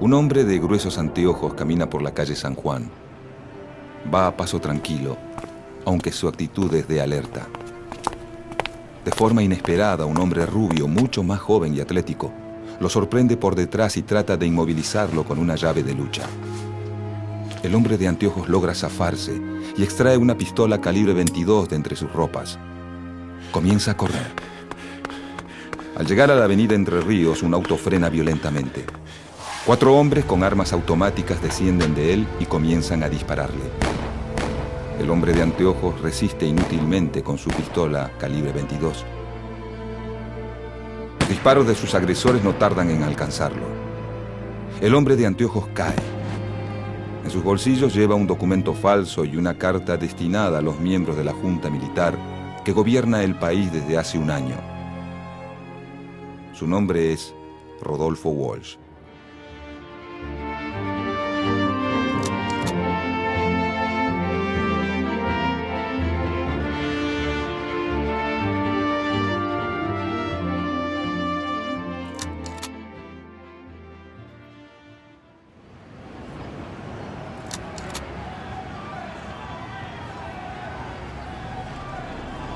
Un hombre de gruesos anteojos camina por la calle San Juan. Va a paso tranquilo, aunque su actitud es de alerta. De forma inesperada, un hombre rubio, mucho más joven y atlético, lo sorprende por detrás y trata de inmovilizarlo con una llave de lucha. El hombre de anteojos logra zafarse y extrae una pistola calibre 22 de entre sus ropas. Comienza a correr. Al llegar a la avenida Entre Ríos, un auto frena violentamente. 4 hombres con armas automáticas descienden de él y comienzan a dispararle. El hombre de anteojos resiste inútilmente con su pistola calibre 22. Los disparos de sus agresores no tardan en alcanzarlo. El hombre de anteojos cae. En sus bolsillos lleva un documento falso y una carta destinada a los miembros de la Junta Militar que gobierna el país desde hace un año. Su nombre es Rodolfo Walsh.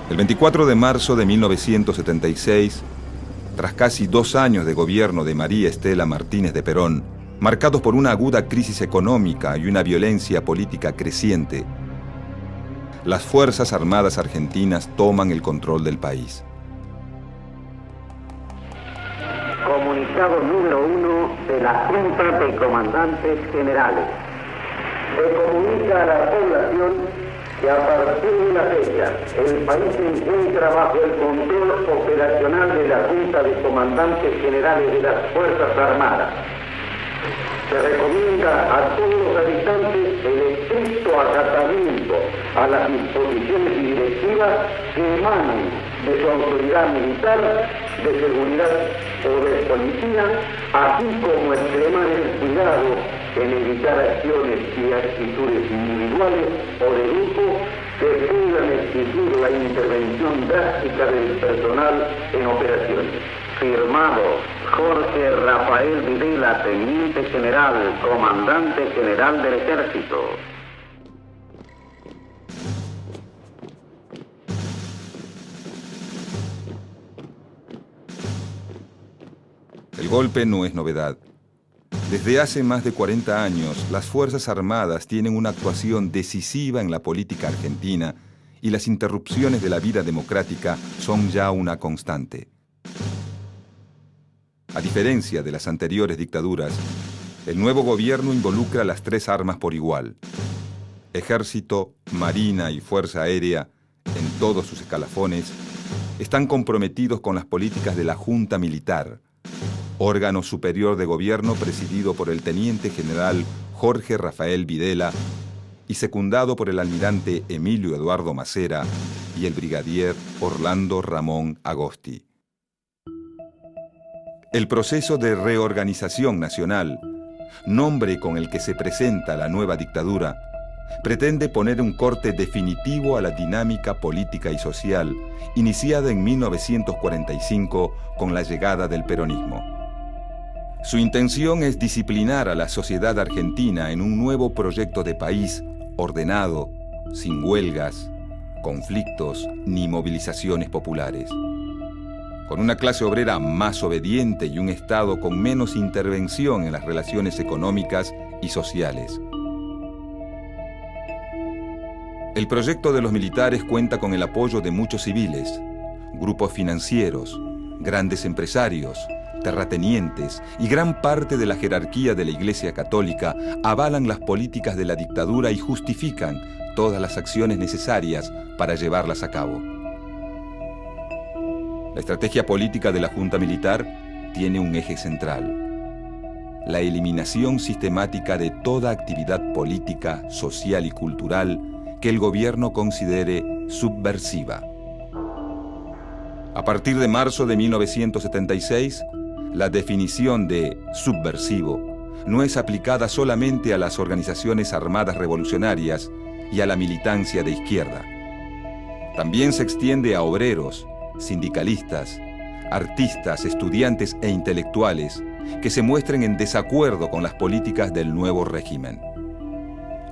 El 24 de marzo de 1976, tras casi 2 años de gobierno de María Estela Martínez de Perón, marcados por una aguda crisis económica y una violencia política creciente, las Fuerzas Armadas argentinas toman el control del país. Comunicado número 1 de la Junta de Comandantes Generales. Se comunica a la población que a partir de la fecha el país se encuentra bajo el control operacional de la Junta de Comandantes Generales de las Fuerzas Armadas. Se recomienda a todos los habitantes el estricto acatamiento a las disposiciones y directivas que emanen de su autoridad militar, de seguridad o de policía, así como extremar el cuidado en evitar acciones y actitudes individuales o de grupo que puedan exigir la intervención drástica del personal en operaciones. Firmado Jorge Rafael Videla, Teniente General, Comandante General del Ejército. El golpe no es novedad. Desde hace más de 40 años, las Fuerzas Armadas tienen una actuación decisiva en la política argentina y las interrupciones de la vida democrática son ya una constante. A diferencia de las anteriores dictaduras, el nuevo gobierno involucra las 3 armas por igual. Ejército, Marina y Fuerza Aérea, en todos sus escalafones, están comprometidos con las políticas de la Junta Militar, órgano superior de gobierno presidido por el Teniente General Jorge Rafael Videla y secundado por el almirante Emilio Eduardo Macera y el brigadier Orlando Ramón Agosti. El proceso de reorganización nacional, nombre con el que se presenta la nueva dictadura, pretende poner un corte definitivo a la dinámica política y social iniciada en 1945 con la llegada del peronismo. Su intención es disciplinar a la sociedad argentina en un nuevo proyecto de país ordenado, sin huelgas, conflictos ni movilizaciones populares. Con una clase obrera más obediente y un Estado con menos intervención en las relaciones económicas y sociales. El proyecto de los militares cuenta con el apoyo de muchos civiles, grupos financieros, grandes empresarios, terratenientes y gran parte de la jerarquía de la Iglesia Católica avalan las políticas de la dictadura y justifican todas las acciones necesarias para llevarlas a cabo. La estrategia política de la Junta Militar tiene un eje central: la eliminación sistemática de toda actividad política, social y cultural que el gobierno considere subversiva. A partir de marzo de 1976, la definición de subversivo no es aplicada solamente a las organizaciones armadas revolucionarias y a la militancia de izquierda. También se extiende a obreros, sindicalistas, artistas, estudiantes e intelectuales que se muestren en desacuerdo con las políticas del nuevo régimen.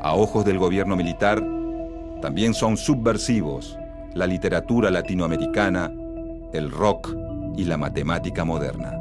A ojos del gobierno militar, también son subversivos la literatura latinoamericana, el rock y la matemática moderna.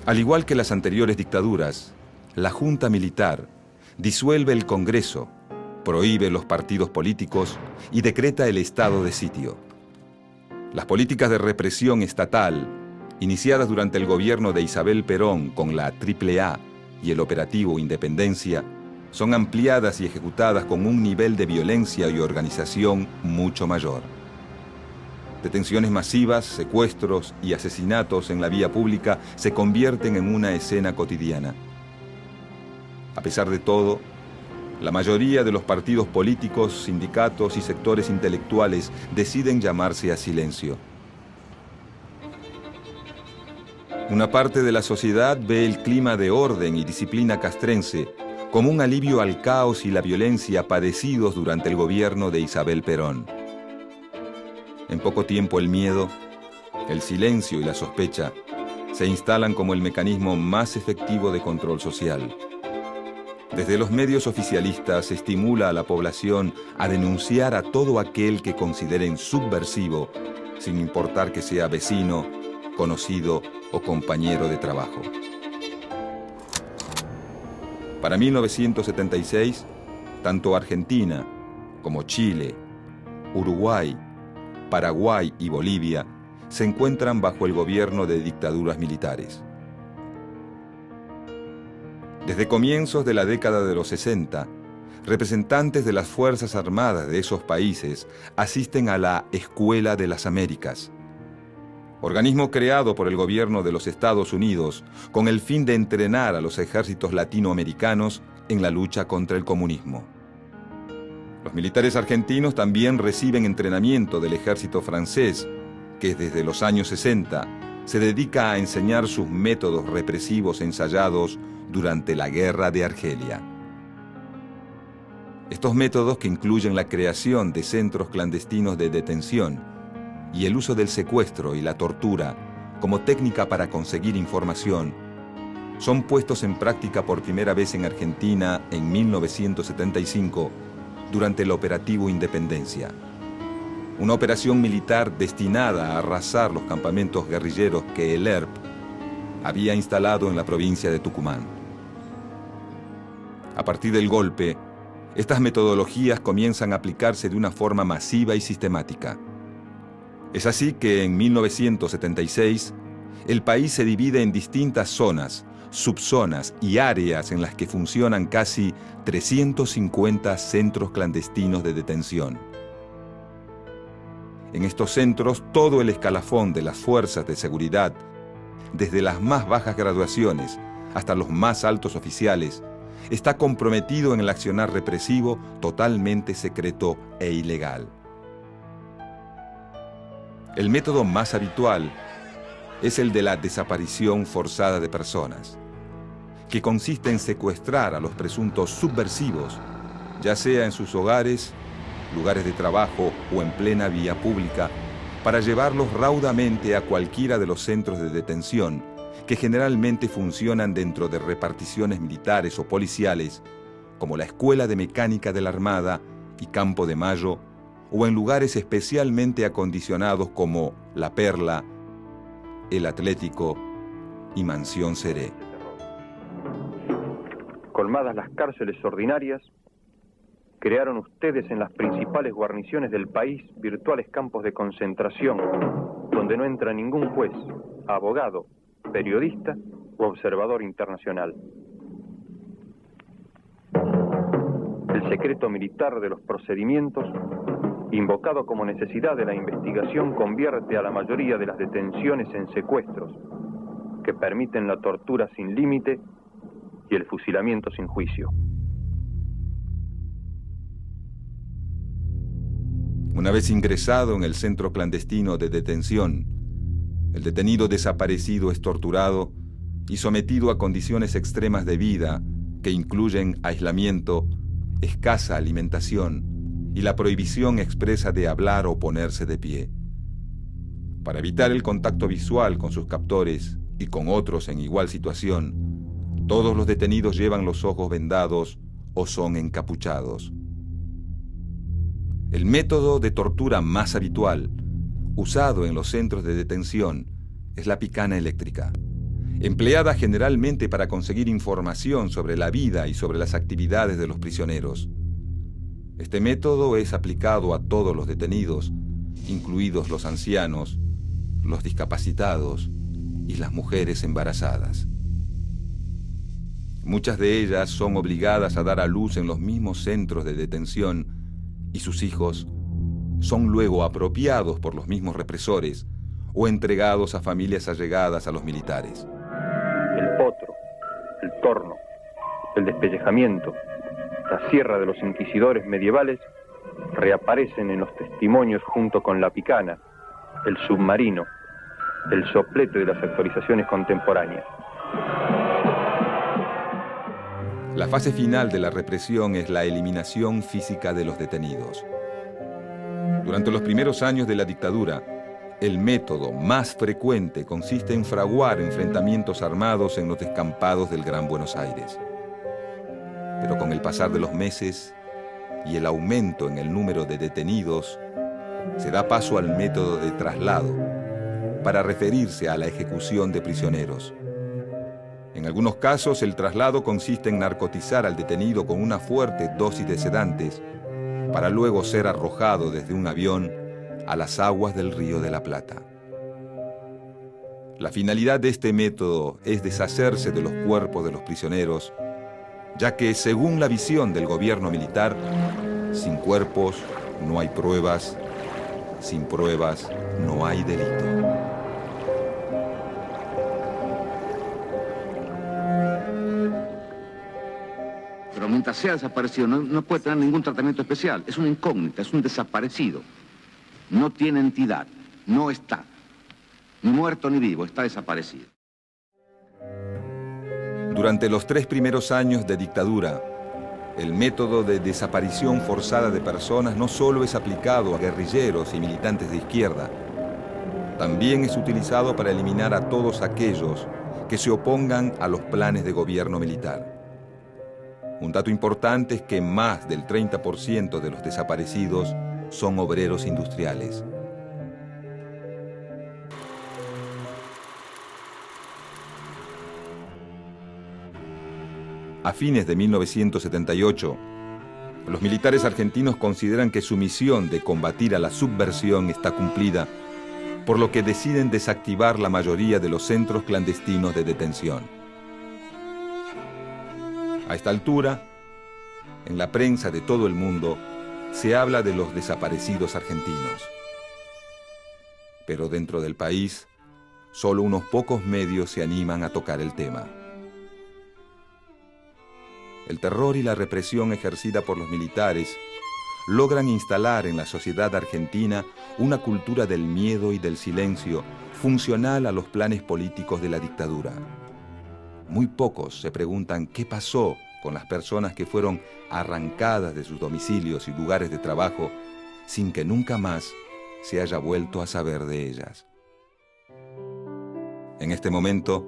Al igual que las anteriores dictaduras, la Junta Militar disuelve el Congreso, prohíbe los partidos políticos y decreta el estado de sitio. Las políticas de represión estatal, iniciadas durante el gobierno de Isabel Perón con la AAA y el operativo Independencia, son ampliadas y ejecutadas con un nivel de violencia y organización mucho mayor. Detenciones masivas, secuestros y asesinatos en la vía pública se convierten en una escena cotidiana. A pesar de todo, la mayoría de los partidos políticos, sindicatos y sectores intelectuales deciden llamarse a silencio. Una parte de la sociedad ve el clima de orden y disciplina castrense como un alivio al caos y la violencia padecidos durante el gobierno de Isabel Perón. En poco tiempo el miedo, el silencio y la sospecha se instalan como el mecanismo más efectivo de control social. Desde los medios oficialistas se estimula a la población a denunciar a todo aquel que consideren subversivo, sin importar que sea vecino, conocido o compañero de trabajo. Para 1976, tanto Argentina como Chile, Uruguay, Paraguay y Bolivia se encuentran bajo el gobierno de dictaduras militares. Desde comienzos de la década de los 60, representantes de las Fuerzas Armadas de esos países asisten a la Escuela de las Américas, organismo creado por el gobierno de los Estados Unidos con el fin de entrenar a los ejércitos latinoamericanos en la lucha contra el comunismo. Los militares argentinos también reciben entrenamiento del ejército francés, que desde los años 60 se dedica a enseñar sus métodos represivos ensayados durante la Guerra de Argelia. Estos métodos, que incluyen la creación de centros clandestinos de detención y el uso del secuestro y la tortura como técnica para conseguir información, son puestos en práctica por primera vez en Argentina en 1975 durante el operativo Independencia, una operación militar destinada a arrasar los campamentos guerrilleros que el ERP había instalado en la provincia de Tucumán. A partir del golpe, estas metodologías comienzan a aplicarse de una forma masiva y sistemática. Es así que en 1976, el país se divide en distintas zonas, subzonas y áreas en las que funcionan casi 350 centros clandestinos de detención. En estos centros, todo el escalafón de las fuerzas de seguridad, desde las más bajas graduaciones hasta los más altos oficiales, está comprometido en el accionar represivo totalmente secreto e ilegal. El método más habitual es el de la desaparición forzada de personas, que consiste en secuestrar a los presuntos subversivos, ya sea en sus hogares, lugares de trabajo o en plena vía pública, para llevarlos raudamente a cualquiera de los centros de detención, que generalmente funcionan dentro de reparticiones militares o policiales, como la Escuela de Mecánica de la Armada y Campo de Mayo, o en lugares especialmente acondicionados como La Perla, El Atlético y Mansión Seré. Colmadas las cárceles ordinarias, crearon ustedes en las principales guarniciones del país virtuales campos de concentración, donde no entra ningún juez, abogado, periodista u observador internacional. El secreto militar de los procedimientos invocado como necesidad de la investigación, convierte a la mayoría de las detenciones en secuestros, que permiten la tortura sin límite y el fusilamiento sin juicio. Una vez ingresado en el centro clandestino de detención, el detenido desaparecido es torturado y sometido a condiciones extremas de vida que incluyen aislamiento, escasa alimentación y la prohibición expresa de hablar o ponerse de pie. Para evitar el contacto visual con sus captores y con otros en igual situación, todos los detenidos llevan los ojos vendados o son encapuchados. El método de tortura más habitual, usado en los centros de detención, es la picana eléctrica, empleada generalmente para conseguir información sobre la vida y sobre las actividades de los prisioneros. Este método es aplicado a todos los detenidos, incluidos los ancianos, los discapacitados y las mujeres embarazadas. Muchas de ellas son obligadas a dar a luz en los mismos centros de detención y sus hijos son luego apropiados por los mismos represores o entregados a familias allegadas a los militares. El potro, el torno, el despellejamiento, la sierra de los inquisidores medievales reaparecen en los testimonios junto con la picana, el submarino, el soplete de las actualizaciones contemporáneas. La fase final de la represión es la eliminación física de los detenidos. Durante los primeros años de la dictadura, el método más frecuente consiste en fraguar enfrentamientos armados en los descampados del Gran Buenos Aires. Pero con el pasar de los meses y el aumento en el número de detenidos, se da paso al método de traslado para referirse a la ejecución de prisioneros. En algunos casos, el traslado consiste en narcotizar al detenido con una fuerte dosis de sedantes para luego ser arrojado desde un avión a las aguas del Río de la Plata. La finalidad de este método es deshacerse de los cuerpos de los prisioneros, ya que, según la visión del gobierno militar, sin cuerpos no hay pruebas, sin pruebas no hay delito. Pero mientras sea desaparecido no puede tener ningún tratamiento especial. Es una incógnita, es un desaparecido. No tiene entidad, no está. Ni muerto ni vivo, está desaparecido. Durante los 3 primeros años de dictadura, el método de desaparición forzada de personas no solo es aplicado a guerrilleros y militantes de izquierda, también es utilizado para eliminar a todos aquellos que se opongan a los planes de gobierno militar. Un dato importante es que más del 30% de los desaparecidos son obreros industriales. A fines de 1978, los militares argentinos consideran que su misión de combatir a la subversión está cumplida, por lo que deciden desactivar la mayoría de los centros clandestinos de detención. A esta altura, en la prensa de todo el mundo, se habla de los desaparecidos argentinos. Pero dentro del país, solo unos pocos medios se animan a tocar el tema. El terror y la represión ejercida por los militares logran instalar en la sociedad argentina una cultura del miedo y del silencio funcional a los planes políticos de la dictadura. Muy pocos se preguntan qué pasó con las personas que fueron arrancadas de sus domicilios y lugares de trabajo sin que nunca más se haya vuelto a saber de ellas. En este momento,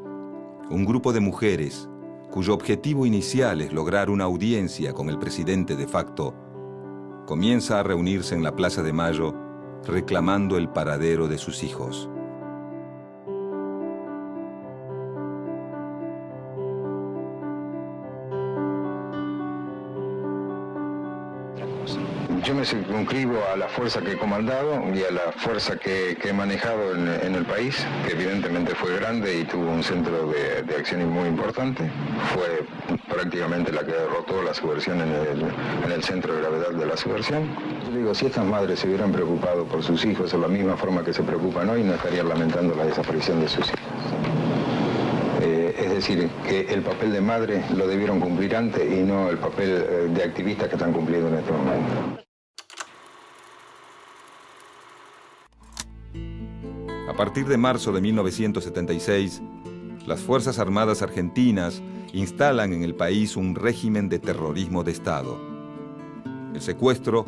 un grupo de mujeres, cuyo objetivo inicial es lograr una audiencia con el presidente de facto, comienza a reunirse en la Plaza de Mayo reclamando el paradero de sus hijos. Yo me circunscribo a la fuerza que he comandado y a la fuerza que he manejado en el país, que evidentemente fue grande y tuvo un centro de acción muy importante. Fue prácticamente la que derrotó la subversión en el centro de gravedad de la subversión. Yo digo, si estas madres se hubieran preocupado por sus hijos de la misma forma que se preocupan hoy, no estarían lamentando la desaparición de sus hijos. Es decir, que el papel de madre lo debieron cumplir antes y no el papel de activistas que están cumpliendo en este momento. A partir de marzo de 1976, las Fuerzas Armadas argentinas instalan en el país un régimen de terrorismo de Estado. El secuestro,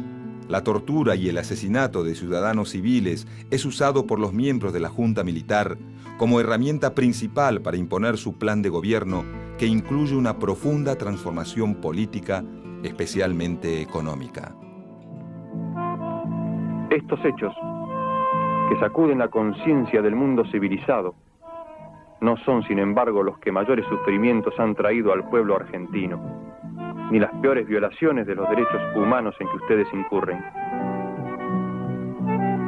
la tortura y el asesinato de ciudadanos civiles es usado por los miembros de la Junta Militar como herramienta principal para imponer su plan de gobierno, que incluye una profunda transformación política, especialmente económica. Estos hechos, que sacuden la conciencia del mundo civilizado, no son, sin embargo, los que mayores sufrimientos han traído al pueblo argentino, ni las peores violaciones de los derechos humanos en que ustedes incurren.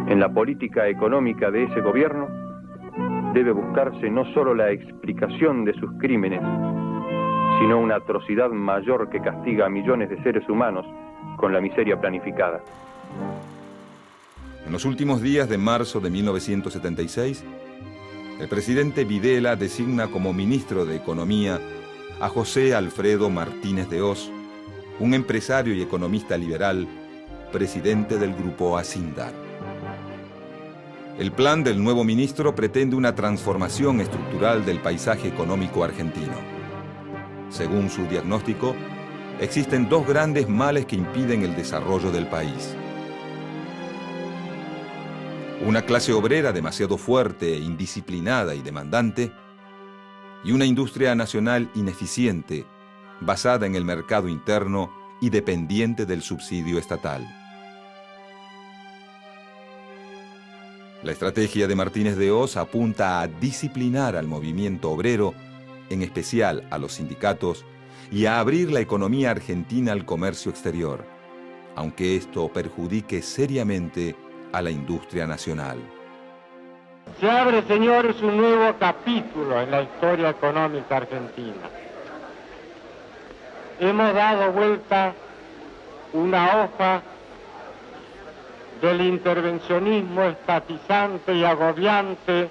En la política económica de ese gobierno debe buscarse no solo la explicación de sus crímenes, sino una atrocidad mayor que castiga a millones de seres humanos con la miseria planificada. En los últimos días de marzo de 1976, el presidente Videla designa como ministro de Economía a José Alfredo Martínez de Hoz, un empresario y economista liberal, presidente del grupo Asindar. El plan del nuevo ministro pretende una transformación estructural del paisaje económico argentino. Según su diagnóstico, existen dos grandes males que impiden el desarrollo del país. Una clase obrera demasiado fuerte, indisciplinada y demandante, y una industria nacional ineficiente, basada en el mercado interno y dependiente del subsidio estatal. La estrategia de Martínez de Hoz apunta a disciplinar al movimiento obrero, en especial a los sindicatos, y a abrir la economía argentina al comercio exterior, aunque esto perjudique seriamente a la industria nacional. Se abre, señores, un nuevo capítulo en la historia económica argentina. Hemos dado vuelta una hoja del intervencionismo estatizante y agobiante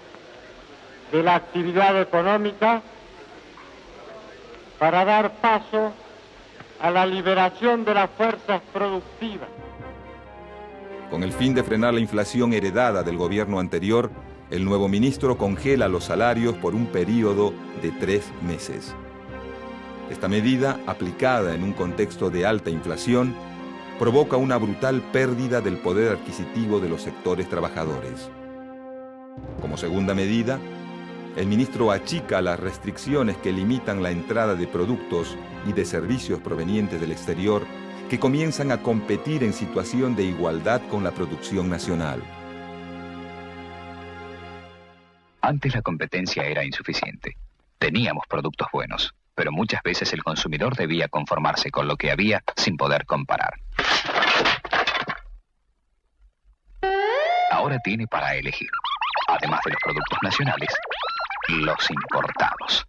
de la actividad económica para dar paso a la liberación de las fuerzas productivas. Con el fin de frenar la inflación heredada del gobierno anterior, el nuevo ministro congela los salarios por un periodo de 3 meses. Esta medida, aplicada en un contexto de alta inflación, provoca una brutal pérdida del poder adquisitivo de los sectores trabajadores. Como segunda medida, el ministro achica las restricciones que limitan la entrada de productos y de servicios provenientes del exterior que comienzan a competir en situación de igualdad con la producción nacional. Antes la competencia era insuficiente. Teníamos productos buenos, pero muchas veces el consumidor debía conformarse con lo que había sin poder comparar. Ahora tiene para elegir, además de los productos nacionales, los importados.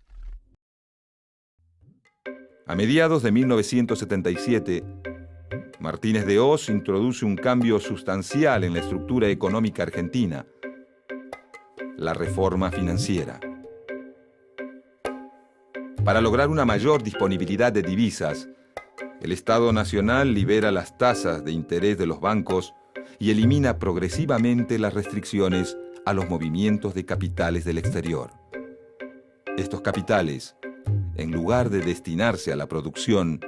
A mediados de 1977, Martínez de Hoz introduce un cambio sustancial en la estructura económica argentina: la reforma financiera. Para lograr una mayor disponibilidad de divisas, el Estado Nacional libera las tasas de interés de los bancos y elimina progresivamente las restricciones a los movimientos de capitales del exterior. Estos capitales, en lugar de destinarse a la producción,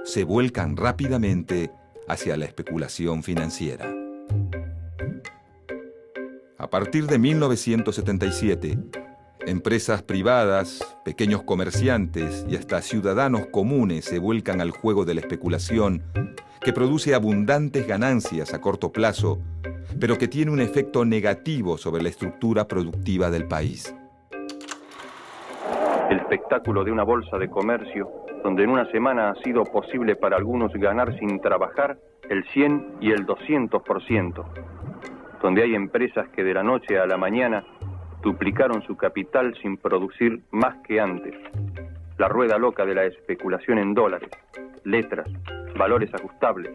se vuelcan rápidamente hacia la especulación financiera. A partir de 1977, empresas privadas, pequeños comerciantes y hasta ciudadanos comunes se vuelcan al juego de la especulación, que produce abundantes ganancias a corto plazo, pero que tiene un efecto negativo sobre la estructura productiva del país. El espectáculo de una bolsa de comercio, donde en una semana ha sido posible para algunos ganar sin trabajar, el 100 y el 200%, donde hay empresas que de la noche a la mañana duplicaron su capital sin producir más que antes. La rueda loca de la especulación en dólares, letras, valores ajustables,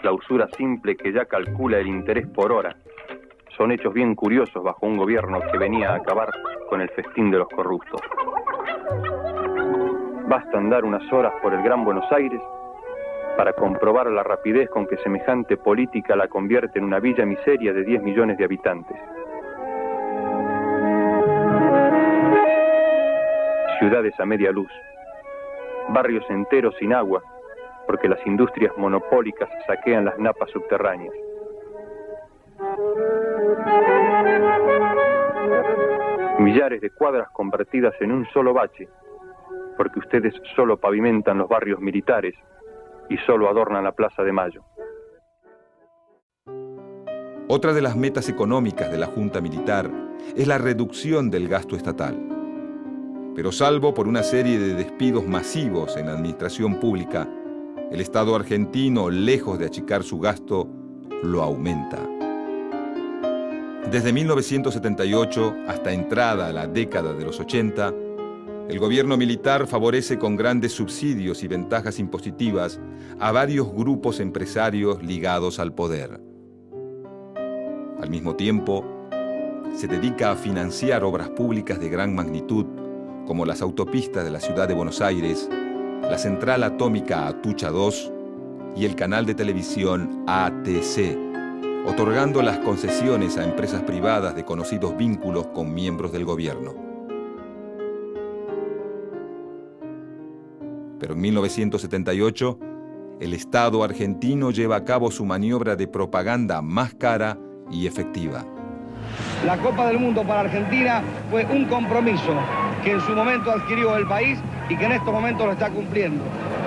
la usura simple que ya calcula el interés por hora, son hechos bien curiosos bajo un gobierno que venía a acabar con el festín de los corruptos. Basta andar unas horas por el Gran Buenos Aires para comprobar la rapidez con que semejante política la convierte en una villa miseria de 10 millones de habitantes. Ciudades a media luz, barrios enteros sin agua, porque las industrias monopólicas saquean las napas subterráneas. Millares de cuadras convertidas en un solo bache, porque ustedes solo pavimentan los barrios militares y solo adornan la Plaza de Mayo. Otra de las metas económicas de la Junta Militar es la reducción del gasto estatal. Pero salvo por una serie de despidos masivos en la administración pública, el Estado argentino, lejos de achicar su gasto, lo aumenta. Desde 1978 hasta entrada a la década de los 80, el gobierno militar favorece con grandes subsidios y ventajas impositivas a varios grupos empresarios ligados al poder. Al mismo tiempo, se dedica a financiar obras públicas de gran magnitud, como las autopistas de la ciudad de Buenos Aires, la central atómica Atucha II y el canal de televisión ATC, otorgando las concesiones a empresas privadas de conocidos vínculos con miembros del gobierno. Pero en 1978, el Estado argentino lleva a cabo su maniobra de propaganda más cara y efectiva. La Copa del Mundo para Argentina fue un compromiso que en su momento adquirió el país y que en estos momentos lo está cumpliendo.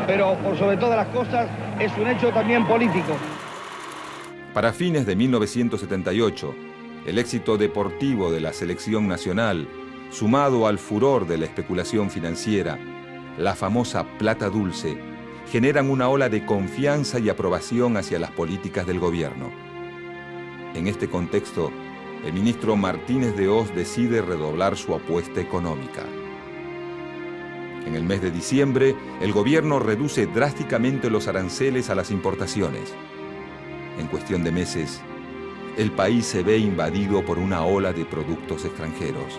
Pero por sobre todas las cosas es un hecho también político. Para fines de 1978, el éxito deportivo de la selección nacional, sumado al furor de la especulación financiera, la famosa plata dulce, generan una ola de confianza y aprobación hacia las políticas del gobierno. En este contexto, el ministro Martínez de Hoz decide redoblar su apuesta económica. En el mes de diciembre, el gobierno reduce drásticamente los aranceles a las importaciones. En cuestión de meses, el país se ve invadido por una ola de productos extranjeros.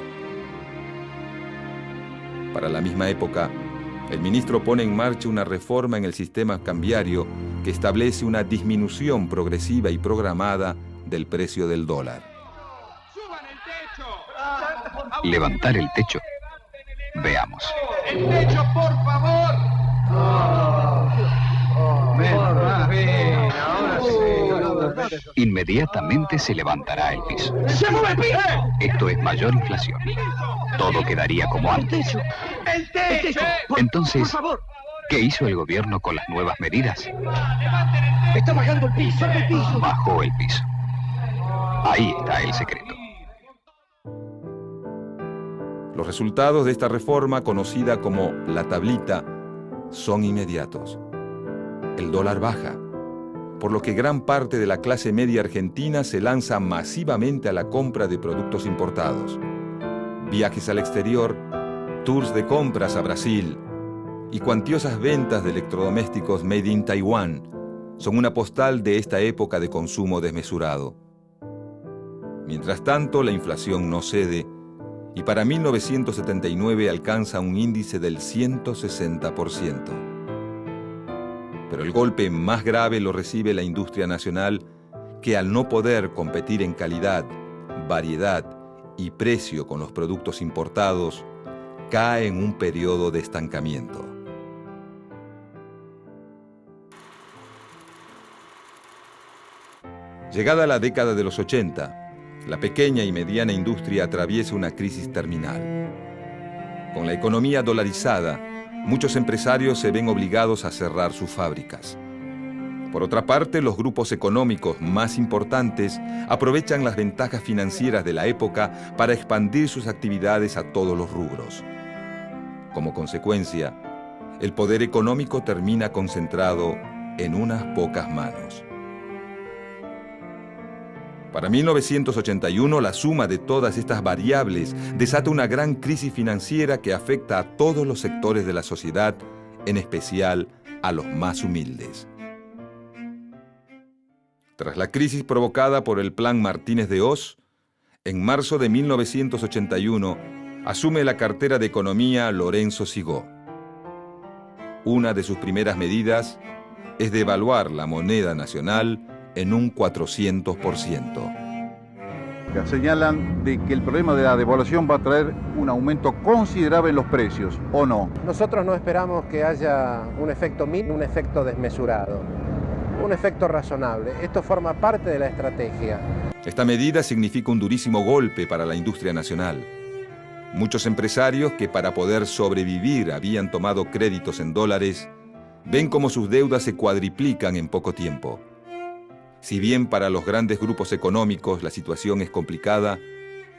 Para la misma época, el ministro pone en marcha una reforma en el sistema cambiario que establece una disminución progresiva y programada del precio del dólar. ¿Levantar el techo? Veamos. ¡El techo, por favor! Inmediatamente se levantará el piso. ¡Se mueve el piso! Esto es mayor inflación. Todo quedaría como antes. ¡El techo! Entonces, por favor. ¿Qué hizo el gobierno con las nuevas medidas? Está bajando el piso, el piso. Bajó el piso. Ahí está el secreto. Los resultados de esta reforma, conocida como la tablita, son inmediatos. El dólar baja, por lo que gran parte de la clase media argentina se lanza masivamente a la compra de productos importados. Viajes al exterior, tours de compras a Brasil y cuantiosas ventas de electrodomésticos made in Taiwán son una postal de esta época de consumo desmesurado. Mientras tanto, la inflación no cede y para 1979 alcanza un índice del 160%. Pero el golpe más grave lo recibe la industria nacional, que al no poder competir en calidad, variedad y precio con los productos importados, cae en un periodo de estancamiento. Llegada la década de los 80, la pequeña y mediana industria atraviesa una crisis terminal. Con la economía dolarizada, muchos empresarios se ven obligados a cerrar sus fábricas. Por otra parte, los grupos económicos más importantes aprovechan las ventajas financieras de la época para expandir sus actividades a todos los rubros. Como consecuencia, el poder económico termina concentrado en unas pocas manos. Para 1981, la suma de todas estas variables desata una gran crisis financiera que afecta a todos los sectores de la sociedad, en especial a los más humildes. Tras la crisis provocada por el Plan Martínez de Oz, en marzo de 1981 asume la cartera de Economía Lorenzo Sigó. Una de sus primeras medidas es devaluar la moneda nacional en un 400%. Señalan de que el problema de la devaluación va a traer un aumento considerable en los precios, ¿o no? Nosotros no esperamos que haya un efecto mínimo, un efecto desmesurado, un efecto razonable. Esto forma parte de la estrategia. Esta medida significa un durísimo golpe para la industria nacional. Muchos empresarios que para poder sobrevivir habían tomado créditos en dólares, ven cómo sus deudas se cuadriplican en poco tiempo. Si bien para los grandes grupos económicos la situación es complicada,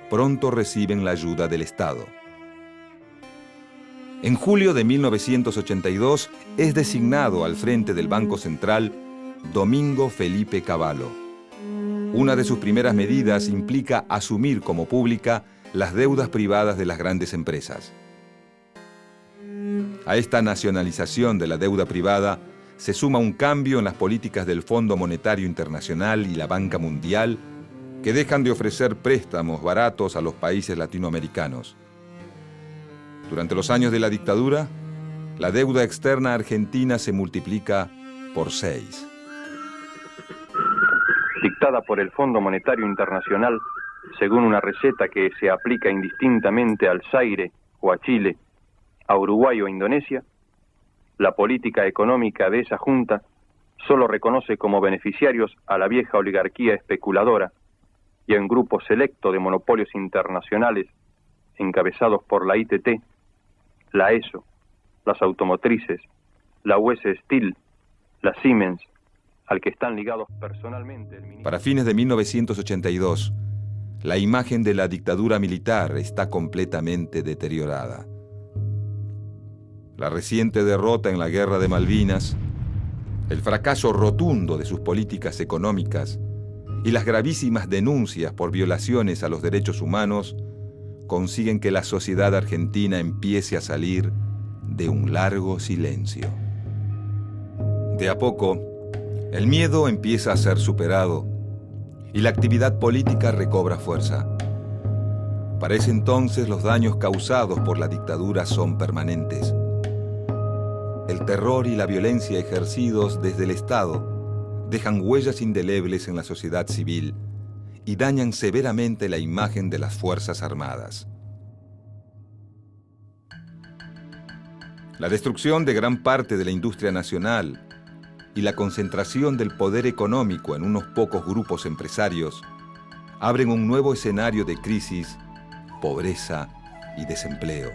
pronto reciben la ayuda del Estado. En julio de 1982 es designado al frente del Banco Central Domingo Felipe Cavallo. Una de sus primeras medidas implica asumir como pública las deudas privadas de las grandes empresas. A esta nacionalización de la deuda privada se suma un cambio en las políticas del Fondo Monetario Internacional y la Banca Mundial, que dejan de ofrecer préstamos baratos a los países latinoamericanos. Durante los años de la dictadura, la deuda externa argentina se multiplica por 6. Dictada por el Fondo Monetario Internacional, según una receta que se aplica indistintamente al Zaire o a Chile, a Uruguay o a Indonesia, la política económica de esa junta solo reconoce como beneficiarios a la vieja oligarquía especuladora y a un grupo selecto de monopolios internacionales encabezados por la ITT, la ESO, las automotrices, la US Steel, la Siemens, al que están ligados personalmente el ministro. Para fines de 1982, la imagen de la dictadura militar está completamente deteriorada. La reciente derrota en la Guerra de Malvinas, el fracaso rotundo de sus políticas económicas y las gravísimas denuncias por violaciones a los derechos humanos consiguen que la sociedad argentina empiece a salir de un largo silencio. De a poco, el miedo empieza a ser superado y la actividad política recobra fuerza. Para ese entonces, los daños causados por la dictadura son permanentes. El terror y la violencia ejercidos desde el Estado dejan huellas indelebles en la sociedad civil y dañan severamente la imagen de las Fuerzas Armadas. La destrucción de gran parte de la industria nacional y la concentración del poder económico en unos pocos grupos empresarios abren un nuevo escenario de crisis, pobreza y desempleo.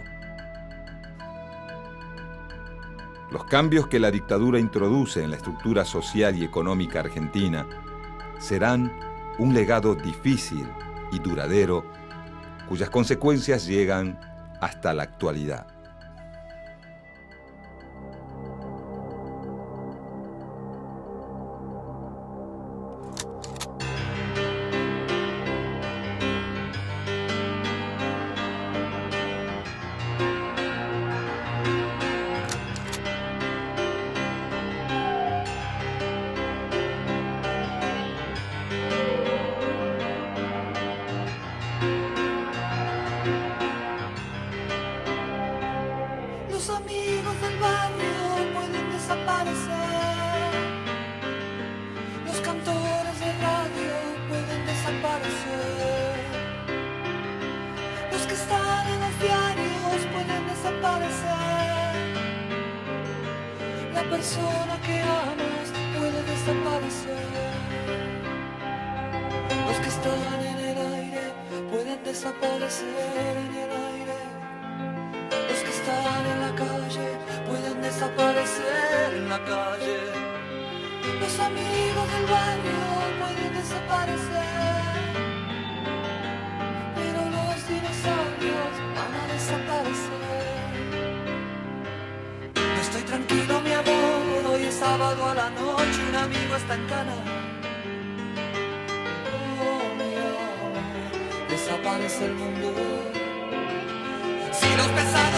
Los cambios que la dictadura introduce en la estructura social y económica argentina serán un legado difícil y duradero, cuyas consecuencias llegan hasta la actualidad. sábado a la noche un amigo está en cana. Oh, mi amor, desaparece el mundo. Si los pesados